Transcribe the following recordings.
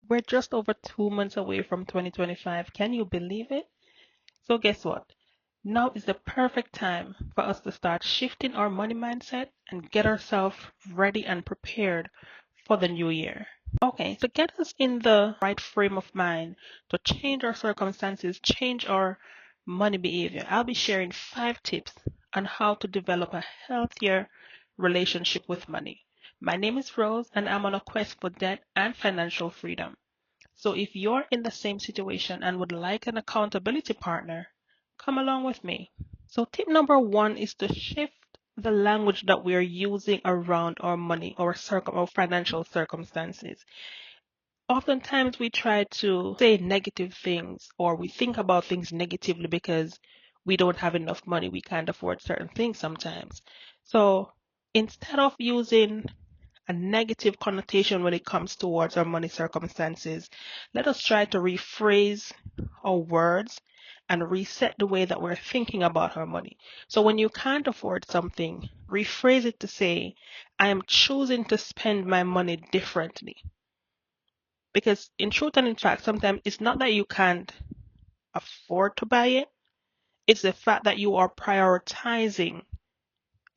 We're just over 2 months away from 2025. Can you believe it? So guess what? Now is the perfect time for us to start shifting our money mindset and get ourselves ready and prepared for the new year. Okay, so get us in the right frame of mind to change our circumstances, change our money behavior. I'll be sharing 5 tips on how to develop a healthier relationship with money. My name is Rose, and I'm on a quest for debt and financial freedom. So if you're in the same situation and would like an accountability partner, come along with me. So tip number 1 is to shift the language that we are using around our money or our financial circumstances. Oftentimes we try to say negative things or we think about things negatively because we don't have enough money. We can't afford certain things sometimes. So instead of using a negative connotation when it comes towards our money circumstances, let us try to rephrase our words and reset the way that we're thinking about our money. So when you can't afford something, rephrase it to say, I am choosing to spend my money differently. Because in truth and in fact, sometimes it's not that you can't afford to buy it, it's the fact that you are prioritizing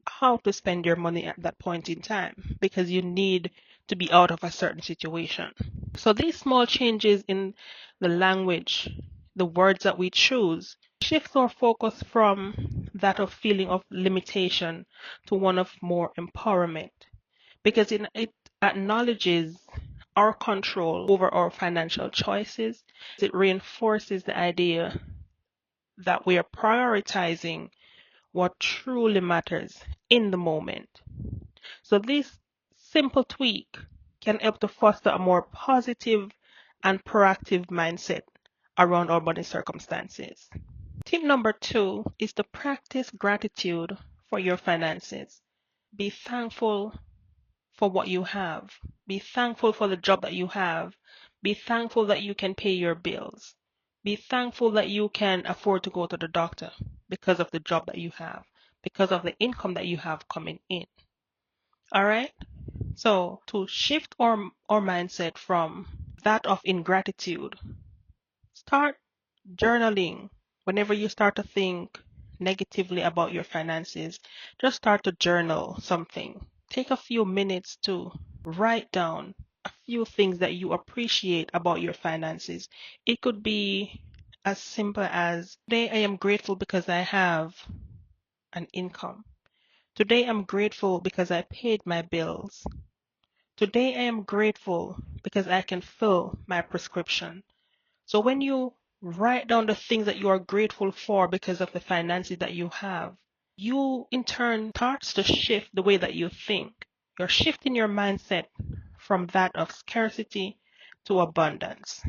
how to spend your money at that point in time because you need to be out of a certain situation. So these small changes in the language, the words that we choose, shifts our focus from that of feeling of limitation to one of more empowerment because it acknowledges our control over our financial choices. It reinforces the idea that we are prioritizing what truly matters in the moment. So this simple tweak can help to foster a more positive and proactive mindset around our money circumstances. Tip number 2 is to practice gratitude for your finances. Be thankful for what you have. Be thankful for the job that you have. Be thankful that you can pay your bills. Be thankful that you can afford to go to the doctor because of the job that you have, because of the income that you have coming in. All right? So, to shift our mindset from that of ingratitude, start journaling. Whenever you start to think negatively about your finances, just start to journal something. Take a few minutes to write down a few things that you appreciate about your finances. It could be as simple as today I am grateful because I have an income. Today I'm grateful because I paid my bills. Today I am grateful because I can fill my prescription. So when you write down the things that you are grateful for because of the finances that you have, you in turn starts to shift the way that you think. You're shifting your mindset from that of scarcity to abundance.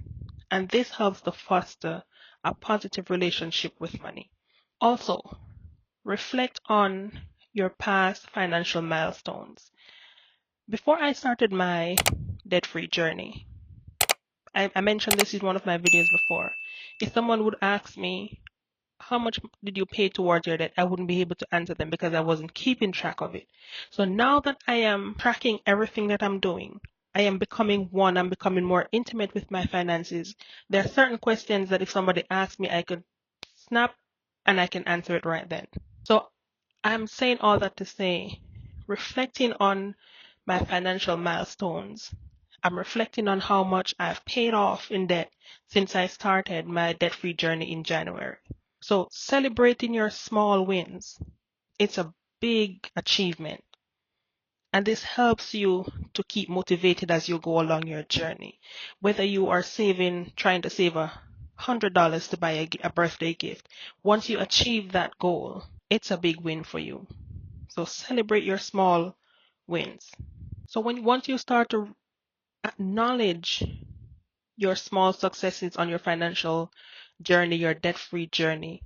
And this helps to foster a positive relationship with money. Also, reflect on your past financial milestones. Before I started my debt-free journey, I mentioned this in one of my videos before. If someone would ask me, how much did you pay towards your debt? I wouldn't be able to answer them because I wasn't keeping track of it. So now that I am tracking everything that I'm doing, I'm becoming more intimate with my finances. There are certain questions that if somebody asks me, I could snap and I can answer it right then. So I'm saying all that to say, reflecting on my financial milestones, I'm reflecting on how much I've paid off in debt since I started my debt-free journey in January. So celebrating your small wins, it's a big achievement. And this helps you to keep motivated as you go along your journey. Whether you are trying to save $100 to buy a birthday gift, once you achieve that goal, it's a big win for you. So celebrate your small wins. So once you start to acknowledge your small successes on your financial journey, your debt-free journey,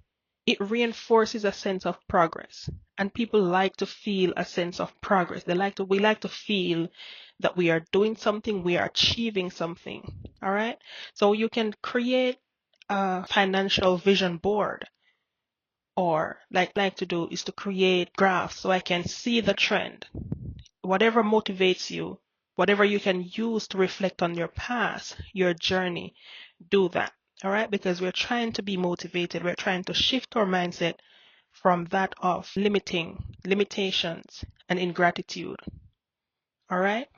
it reinforces a sense of progress. And people like to feel a sense of progress. We like to feel that we are doing something, we are achieving something. All right. So you can create a financial vision board, or like to do is to create graphs so I can see the trend. Whatever motivates you, Whatever you can use to reflect on your past, your journey, do that. All right? Because we're trying to be motivated. We're trying to shift our mindset from that of limitations, and ingratitude. All right?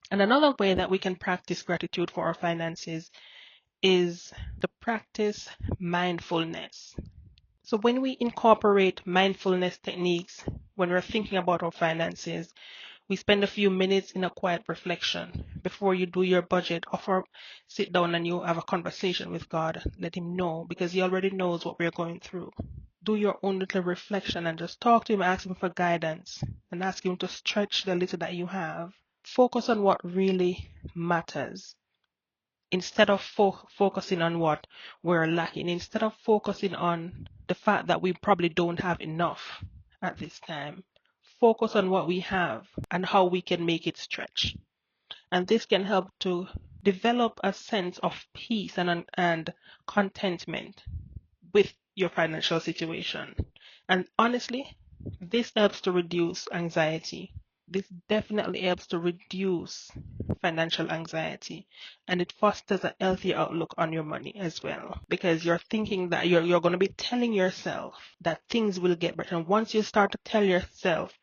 And another way that we can practice gratitude for our finances is to practice mindfulness. So when we incorporate mindfulness techniques when we're thinking about our finances, we spend a few minutes in a quiet reflection before you do your budget, or sit down and you have a conversation with God. Let Him know, because He already knows what we're going through. Do your own little reflection and just talk to Him, ask Him for guidance, and ask Him to stretch the little that you have. Focus on what really matters instead of focusing on what we're lacking, instead of focusing on the fact that we probably don't have enough at this time. Focus on what we have and how we can make it stretch. And this can help to develop a sense of peace and contentment with your financial situation. And honestly, this helps to reduce anxiety. This definitely helps to reduce financial anxiety, and it fosters a healthy outlook on your money as well, because you're thinking that you're going to be telling yourself that things will get better. And once you start to tell yourself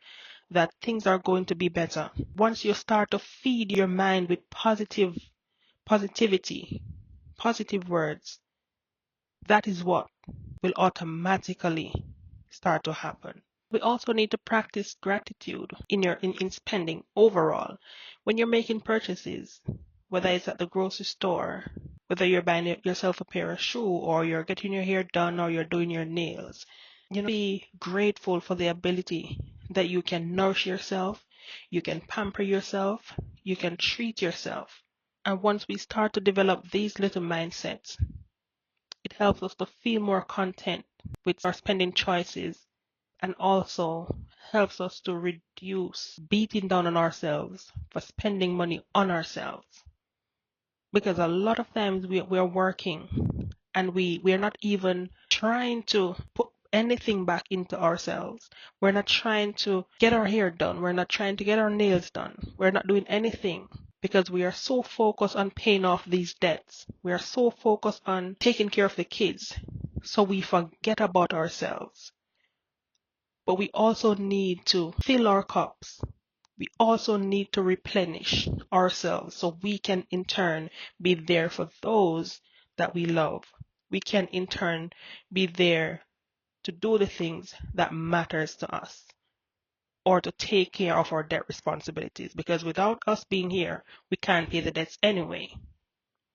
that things are going to be better, once you start to feed your mind with positivity, positive words, that is what will automatically start to happen. We also need to practice gratitude in spending overall. When you're making purchases, whether it's at the grocery store, whether you're buying yourself a pair of shoes, or you're getting your hair done, or you're doing your nails, be grateful for the ability that you can nourish yourself, you can pamper yourself, you can treat yourself. And once we start to develop these little mindsets, it helps us to feel more content with our spending choices, and also helps us to reduce beating down on ourselves for spending money on ourselves. Because a lot of times we're working and we're not even trying to put anything back into ourselves. We're not trying to get our hair done. We're not trying to get our nails done. We're not doing anything because we are so focused on paying off these debts. We are so focused on taking care of the kids. So we forget about ourselves. But we also need to fill our cups. We also need to replenish ourselves so we can in turn be there for those that we love. We can in turn be there to do the things that matters to us, or to take care of our debt responsibilities, because without us being here, we can't pay the debts anyway.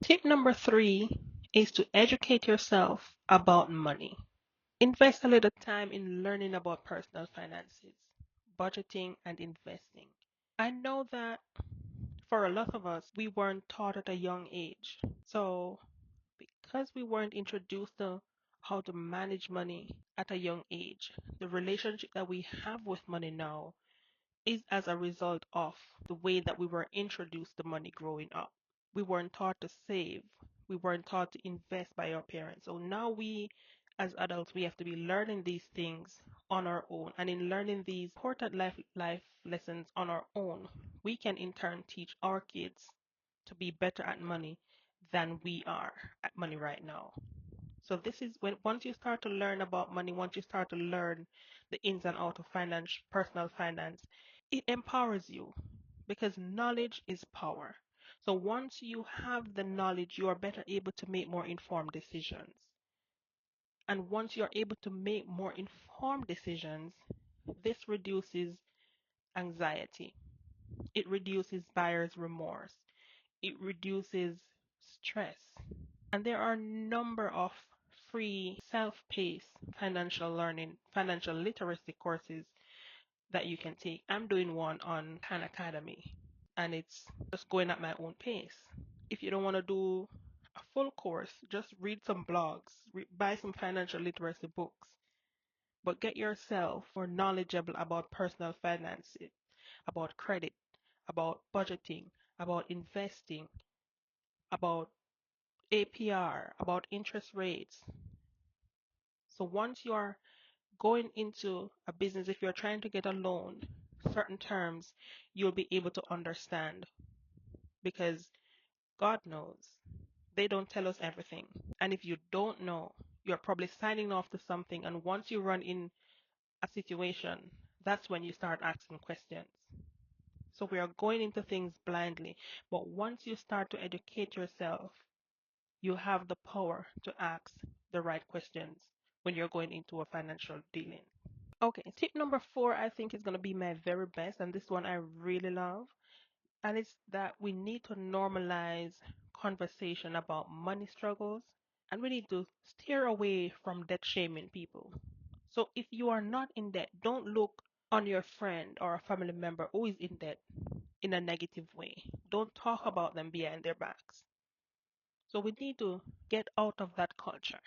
Tip number 3 is to educate yourself about money. Invest a little time in learning about personal finances, budgeting, and investing. I know that for a lot of us, we weren't taught at a young age. So, because we weren't introduced to how to manage money at a young age, the relationship that we have with money now is as a result of the way that we were introduced to money growing up. We weren't taught to save. We weren't taught to invest by our parents. So now we, as adults, we have to be learning these things on our own. And in learning these important life lessons on our own, we can in turn teach our kids to be better at money than we are at money right now. So this is when, once you start to learn about money, once you start to learn the ins and outs of finance, personal finance, it empowers you, because knowledge is power. So once you have the knowledge, you are better able to make more informed decisions. And once you're able to make more informed decisions, this reduces anxiety. It reduces buyer's remorse. It reduces stress. And there are a number of free self-paced financial learning, financial literacy courses that you can take. I'm doing one on Khan Academy, and it's just going at my own pace. If you don't want to do a full course, just read some blogs, buy some financial literacy books, but get yourself more knowledgeable about personal finances, about credit, about budgeting, about investing, about APR, about interest rates. So once you are going into a business, if you're trying to get a loan, certain terms you'll be able to understand because God knows. They don't tell us everything. And if you don't know, you're probably signing off to something. And once you run in a situation, that's when you start asking questions. So we are going into things blindly. But once you start to educate yourself, you have the power to ask the right questions when you're going into a financial dealing. Okay, tip number 4, I think is going to be my very best. And this one I really love. And it's that we need to normalize conversation about money struggles and we need to steer away from debt shaming people. So if you are not in debt, don't look on your friend or a family member who is in debt in a negative way. Don't talk about them behind their backs. So we need to get out of that culture.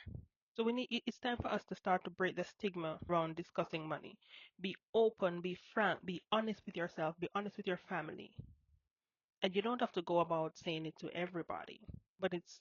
So it's time for us to start to break the stigma around discussing money. Be open, be frank, be honest with yourself, be honest with your family. And you don't have to go about saying it to everybody, but it's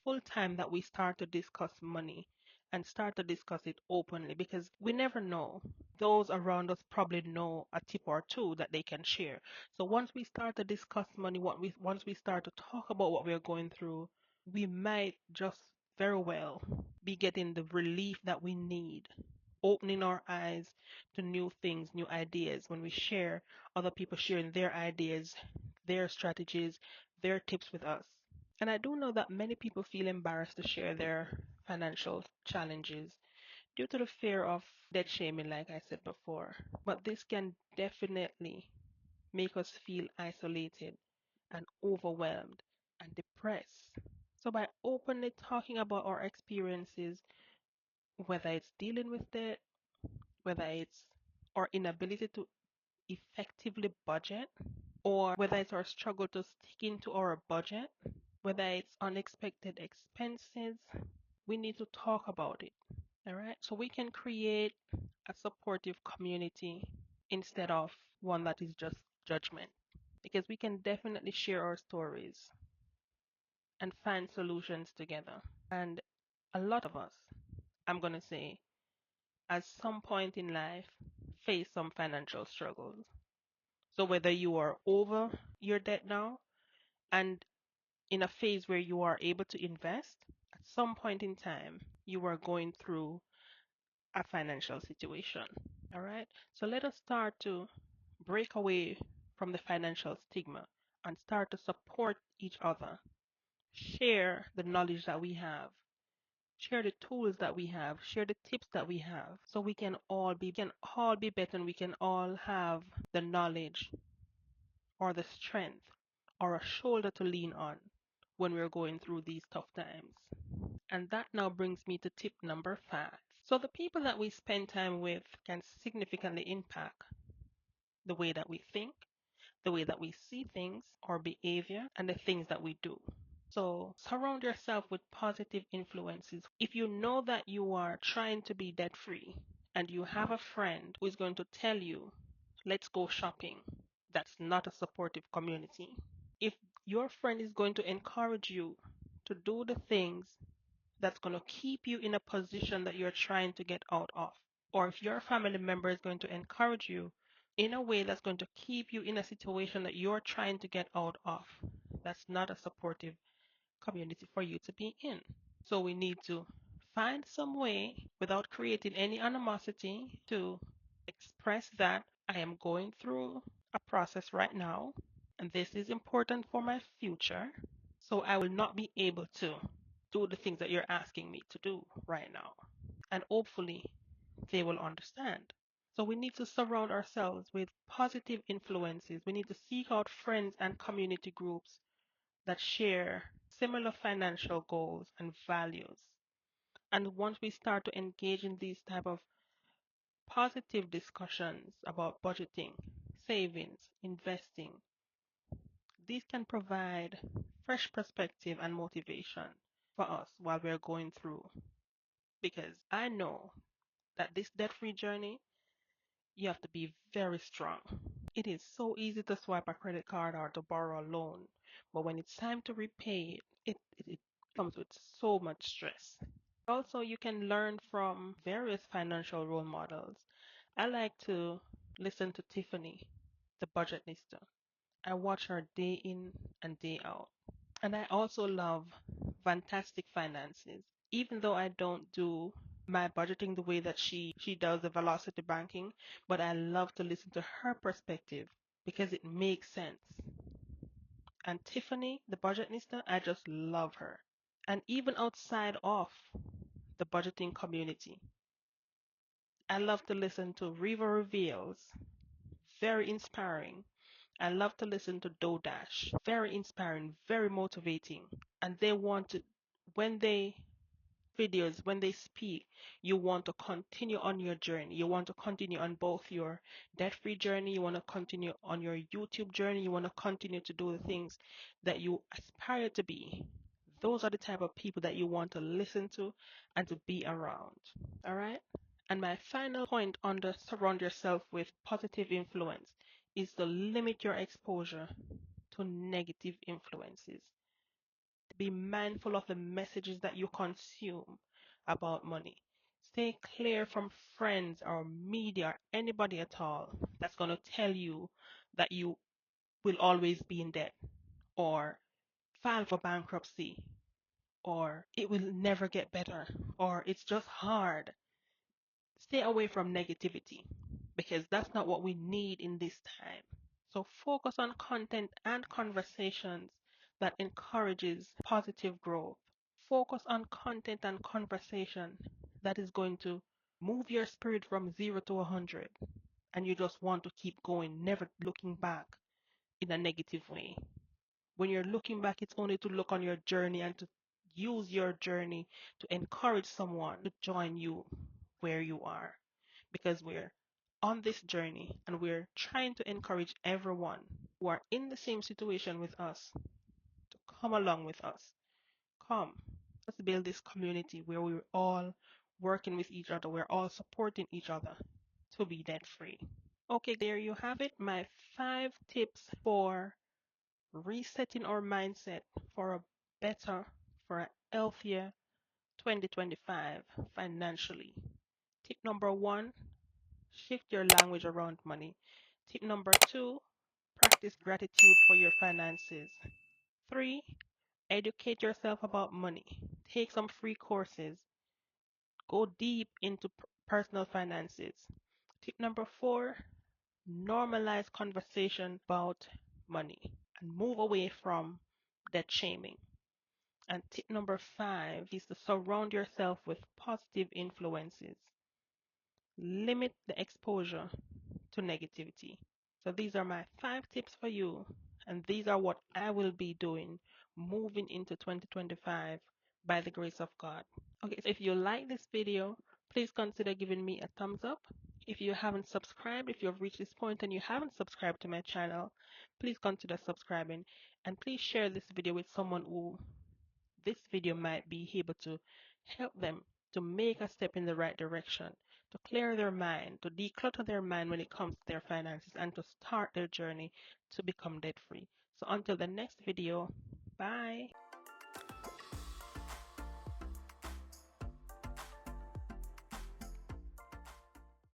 full time that we start to discuss money and start to discuss it openly because we never know. Those around us probably know a tip or two that they can share. So once we start to discuss money, once we start to talk about what we're going through, we might just very well be getting the relief that we need, opening our eyes to new things, new ideas when we share other people sharing their ideas, their strategies, their tips with us. And I do know that many people feel embarrassed to share their financial challenges due to the fear of debt shaming, like I said before. But this can definitely make us feel isolated and overwhelmed and depressed. So, by openly talking about our experiences, whether it's dealing with debt, whether it's our inability to effectively budget, or whether it's our struggle to stick into our budget, whether it's unexpected expenses, we need to talk about it. All right. So we can create a supportive community instead of one that is just judgment. Because we can definitely share our stories and find solutions together. And a lot of us, I'm going to say, at some point in life, face some financial struggles. So whether you are over your debt now and in a phase where you are able to invest, at some point in time, you are going through a financial situation. All right. So let us start to break away from the financial stigma and start to support each other, share the knowledge that we have, share the tools that we have, share the tips that we have, so we can all be better and we can all have the knowledge or the strength or a shoulder to lean on when we're going through these tough times. And that now brings me to tip number 5. So the people that we spend time with can significantly impact the way that we think, the way that we see things, our behavior, and the things that we do. So surround yourself with positive influences. If you know that you are trying to be debt free and you have a friend who is going to tell you, let's go shopping, that's not a supportive community. If your friend is going to encourage you to do the things that's going to keep you in a position that you're trying to get out of, or if your family member is going to encourage you in a way that's going to keep you in a situation that you're trying to get out of, that's not a supportive community for you to be in. So we need to find some way without creating any animosity to express that I am going through a process right now and this is important for my future. So I will not be able to do the things that you're asking me to do right now. And hopefully they will understand. So we need to surround ourselves with positive influences. We need to seek out friends and community groups that share similar financial goals and values. And once we start to engage in these type of positive discussions about budgeting, savings, investing, these can provide fresh perspective and motivation for us while we're going through. Because I know that this debt-free journey, you have to be very strong. It is so easy to swipe a credit card or to borrow a loan, but when it's time to repay it comes with so much stress. Also, you can learn from various financial role models. I like to listen to Tiffany, the budgetnista. I watch her day in and day out. And I also love Fantastic Finances. Even though I don't do my budgeting the way that she does the velocity banking, but I love to listen to her perspective because it makes sense. And Tiffany, the budgetnista, I just love her. And even outside of the budgeting community, I love to listen to Riva Reveals, very inspiring. I love to listen to Dodash, very inspiring, very motivating. And they want to, when they videos, when they speak, you want to continue on your journey. You want to continue on both your debt-free journey, you want to continue on your YouTube journey, you want to continue to do the things that you aspire to be. Those are the type of people that you want to listen to and to be around. All right? And my final point on the surround yourself with positive influence is to limit your exposure to negative influences. Be mindful of the messages that you consume about money. Stay clear from friends or media or anybody at all that's going to tell you that you will always be in debt or file for bankruptcy or it will never get better or it's just hard. Stay away from negativity because that's not what we need in this time. So focus on content and conversations that encourages positive growth. Focus on content and conversation that is going to move your spirit from 0 to 100 and you just want to keep going, never looking back in a negative way. When you're looking back, it's only to look on your journey and to use your journey to encourage someone to join you where you are. Because we're on this journey and we're trying to encourage everyone who are in the same situation with us to come along with us. Come, let's build this community where we're all working with each other, we're all supporting each other to be debt free. Okay, there you have it. My 5 tips for resetting our mindset for a better, for a healthier 2025 financially. Tip number 1, shift your language around money. Tip number 2, practice gratitude for your finances. 3, educate yourself about money. Take some free courses. Go deep into personal finances. Tip number 4, normalize conversation about money and move away from debt shaming. And tip number 5 is to surround yourself with positive influences. Limit the exposure to negativity. So these are my 5 tips for you, and these are what I will be doing moving into 2025 by the grace of God. Okay, so if you like this video, please consider giving me a thumbs up. If you haven't subscribed, if you've reached this point and you haven't subscribed to my channel, please consider subscribing and please share this video with someone who this video might be able to help them to make a step in the right direction, to clear their mind, to declutter their mind when it comes to their finances, and to start their journey to become debt free. So until the next video, bye.